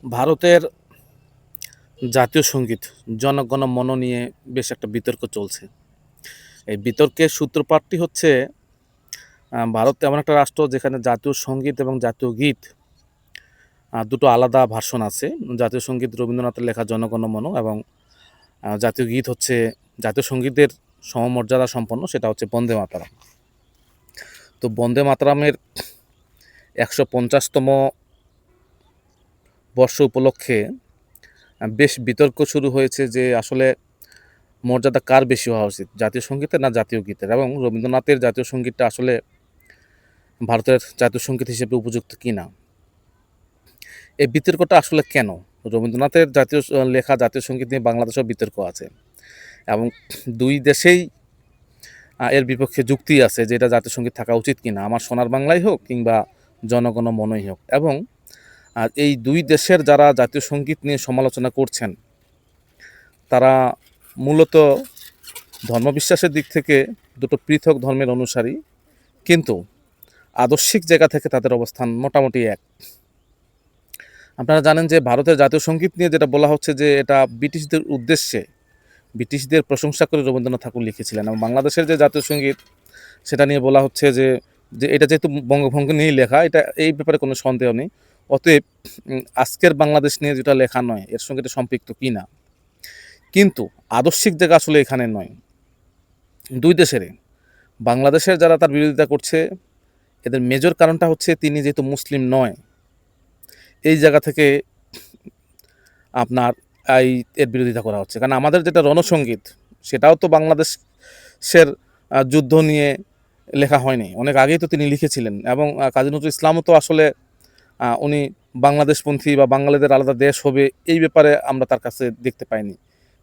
ভারতের জাতীয় সঙ্গীত জনগণ মন নিয়ে বেশ একটা বিতর্ক চলছে। এই বিতর্কের সূত্রপাতটি হচ্ছে ভারত এমন একটা রাষ্ট্র যেখানে জাতীয় সঙ্গীত এবং জাতীয় গীত দুটো আলাদা ভার্সন আছে। জাতীয় সঙ্গীত রবীন্দ্রনাথের লেখা জনগণ মন, এবং জাতীয় গীত হচ্ছে জাতীয় সঙ্গীতের সমমর্যাদা সম্পন্ন, সেটা হচ্ছে বন্দে মাতরম। তো বন্দে মাতরমের 150তম বর্ষ উপলক্ষে বেশ বিতর্ক শুরু হয়েছে যে আসলে মর্যাদা কার বেশি হওয়া উচিত, জাতীয় সঙ্গীতের না জাতীয় গীতের, এবং রবীন্দ্রনাথের জাতীয় সঙ্গীতটা আসলে ভারতের জাতীয় সঙ্গীত হিসেবে উপযুক্ত কিনা। এই বিতর্কটা আসলে কেন? রবীন্দ্রনাথের জাতীয় লেখা জাতীয় সঙ্গীত নিয়ে বাংলাদেশেও বিতর্ক আছে, এবং দুই দেশেই এর বিপক্ষে যুক্তি আছে যে এটা জাতীয় সঙ্গীত থাকা উচিত কিনা, আমার সোনার বাংলাই হোক কিংবা জনগণ মনই হোক। এবং এই দুই দেশের যারা জাতীয় সঙ্গীত নিয়ে সমালোচনা করছেন তারা মূলত ধর্মবিশ্বাসের দিক থেকে দুটো পৃথক ধর্মের অনুসারী, কিন্তু আদর্শিক জায়গা থেকে তাদের অবস্থান মোটামুটি এক। আপনারা জানেন যে ভারতের জাতীয় সঙ্গীত নিয়ে যেটা বলা হচ্ছে যে এটা ব্রিটিশদের উদ্দেশ্যে, ব্রিটিশদের প্রশংসা করে রবীন্দ্রনাথ ঠাকুর লিখেছিলেন, এবং বাংলাদেশের যে জাতীয় সঙ্গীত সেটা নিয়ে বলা হচ্ছে যে এটা যেহেতু বঙ্গভঙ্গ নিয়েই লেখা, এটা এই ব্যাপারে কোনো সন্দেহ নেই। অতএব আজকের বাংলাদেশ নিয়ে যেটা লেখা নয়, এর সঙ্গে এটা সম্পৃক্ত কি না। কিন্তু আদর্শিক জায়গা আসলে এখানে নয়। দুই দেশেরই, বাংলাদেশের যারা তার বিরোধিতা করছে এদের মেজর কারণটা হচ্ছে তিনি যেহেতু মুসলিম নয়, এই জায়গা থেকে আপনার এর বিরোধিতা করা হচ্ছে। কারণ আমাদের যেটা রণসঙ্গীত সেটাও তো বাংলাদেশের যুদ্ধ নিয়ে লেখা হয়নি, অনেক আগেই তো তিনি লিখেছিলেন। এবং কাজী নজরুল ইসলামও তো আসলে উনি বাংলাদেশপন্থী বা বাঙালিদের আলাদা দেশ হবে এই ব্যাপারে আমরা তার কাছে দেখতে পাইনি।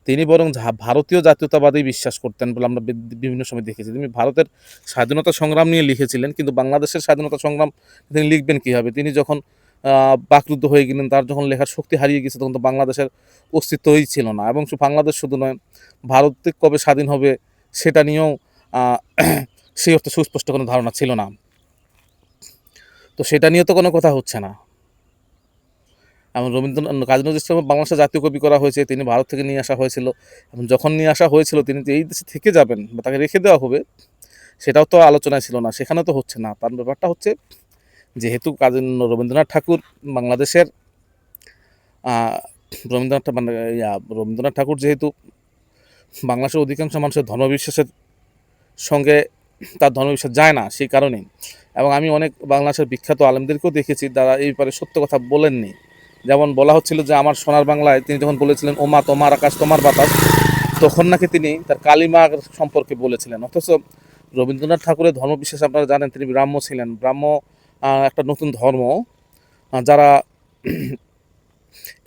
তিনি বরং ভারতীয় জাতীয়তাবাদী বিশ্বাস করতেন বলে আমরা বিভিন্ন সময় দেখেছি। তিনি ভারতের স্বাধীনতা সংগ্রাম নিয়ে লিখেছিলেন, কিন্তু বাংলাদেশের স্বাধীনতা সংগ্রাম তিনি লিখবেন কীভাবে? তিনি যখন বাকরুদ্ধ হয়ে গেলেন, তার যখন লেখার শক্তি হারিয়ে গেছে, তখন তো বাংলাদেশের অস্তিত্বই ছিল না। এবং বাংলাদেশ শুধু নয়, ভারত কবে স্বাধীন হবে সেটা নিয়েও সেই অর্থে সুস্পষ্ট কোনো ধারণা ছিল না। তো সেটা নিয়ে তো কোনো কথা হচ্ছে না। এবং কাজী নজরুল ইসলাম বাংলাদেশের জাতীয় কবি করা হয়েছে, তিনি ভারত থেকে নিয়ে আসা হয়েছিল, এবং যখন নিয়ে আসা হয়েছিল তিনি যে এই দেশে থেকে যাবেন বা তাকে রেখে দেওয়া হবে সেটাও তো আলোচনায় ছিল না, সেখানে তো হচ্ছে না। তার ব্যাপারটা হচ্ছে যেহেতু রবীন্দ্রনাথ ঠাকুর বাংলাদেশের রবীন্দ্রনাথ ঠাকুর যেহেতু বাংলাদেশের অধিকাংশ মানুষের ধর্মবিশ্বাসের সঙ্গে তার ধর্মবিশ্বাস যায় না, সেই কারণেই। এবং আমি অনেক বাংলাদেশের বিখ্যাত আলেমদেরকেও দেখেছি যারা এই ব্যাপারে সত্য কথা বলেননি। যেমন বলা হচ্ছিল যে আমার সোনার বাংলায় তিনি যখন বলেছিলেন ওমা তোমার আকাশ তোমার বাতাস, তখন নাকি তিনি তার কালিমা সম্পর্কে বলেছিলেন। অথচ রবীন্দ্রনাথ ঠাকুরের ধর্মবিশ্বাস আপনারা জানেন, তিনি ব্রাহ্ম ছিলেন। ব্রাহ্ম একটা নতুন ধর্ম, যারা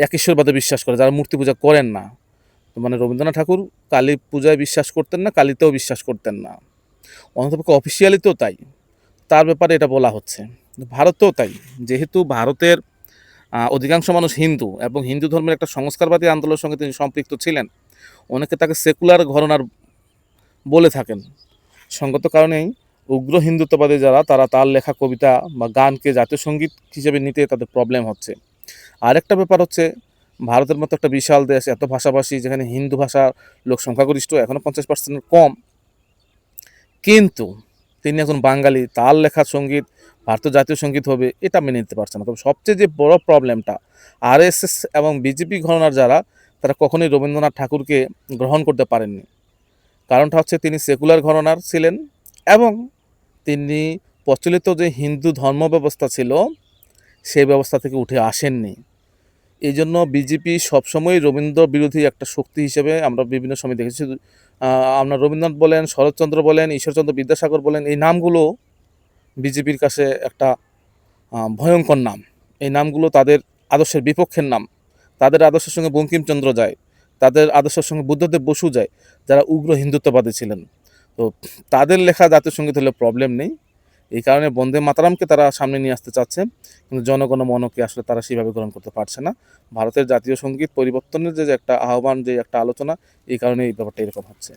এক ঈশ্বরবাদে বিশ্বাস করে, যারা মূর্তি পূজা করেন না। মানে রবীন্দ্রনাথ ঠাকুর কালী পূজায় বিশ্বাস করতেন না, কালীতেও বিশ্বাস করতেন না, অন্ততপক্ষে অফিসিয়ালিতেও তাই। তার ব্যাপারে এটা বলা হচ্ছে। ভারতেও তাই, যেহেতু ভারতের অধিকাংশ মানুষ হিন্দু, এবং হিন্দু ধর্মের একটা সংস্কারবাদী আন্দোলনের সঙ্গে তিনি সম্পৃক্ত ছিলেন, অনেকে তাকে সেকুলার ঘরানার বলে থাকেন। সঙ্গত কারণেই উগ্র হিন্দুত্ববাদী যারা, তারা তার লেখা কবিতা বা গানকে জাতীয় সঙ্গীত হিসেবে নিতে তাদের প্রবলেম হচ্ছে। আরেকটা ব্যাপার হচ্ছে, ভারতের মতো একটা বিশাল দেশ, এত ভাষাভাষী, যেখানে হিন্দু ভাষা লোক সংখ্যাগরিষ্ঠ এখনও 50%-এর কম, কিন্তু তিনি একজন বাঙালি, তার লেখা সঙ্গীত ভারতীয় জাতীয় সঙ্গীত হবে এটা মেনে নিতে পারছে না। তবে সবচেয়ে যে বড় প্রবলেমটা, আরএসএস এবং বিজেপি ঘরানার যারা, তারা কখনোই রবীন্দ্রনাথ ঠাকুরকে গ্রহণ করতে পারেননি। কারণটা হচ্ছে তিনি সেকুলার ঘরানার ছিলেন, এবং তিনি প্রচলিত যে হিন্দু ধর্ম ব্যবস্থা ছিল সেই ব্যবস্থা থেকে উঠে আসেননি। এই জন্য বিজেপি সবসময় রবীন্দ্র বিরোধী একটা শক্তি হিসেবে আমরা বিভিন্ন সময় দেখেছি। আমরা রবীন্দ্রনাথ বলেন, শরৎচন্দ্র বলেন, ঈশ্বরচন্দ্র বিদ্যাসাগর বলেন, এই নামগুলো বিজেপির কাছে একটা ভয়ঙ্কর নাম। এই নামগুলো তাদের আদর্শের বিপক্ষের নাম। তাদের আদর্শের সঙ্গে বঙ্কিমচন্দ্র যায়, তাদের আদর্শের সঙ্গে বুদ্ধদেব বসু যায়, যারা উগ্র হিন্দুত্ববাদী ছিলেন। তো তাদের লেখা জাতীয় সঙ্গীত হলে প্রবলেম নেই। এই কারণে বন্দে মাতরমকে তারা সামনে নিয়ে আসতে চাচ্ছে, কিন্তু জনগণ মনকে আসলে তারা সেইভাবে গ্রহণ করতে পারছে না। ভারতের জাতীয় সঙ্গীত পরিবর্তনের যে একটা আহ্বান, যে একটা আলোচনা, এই কারণে এই ব্যাপারটা এরকম হচ্ছে।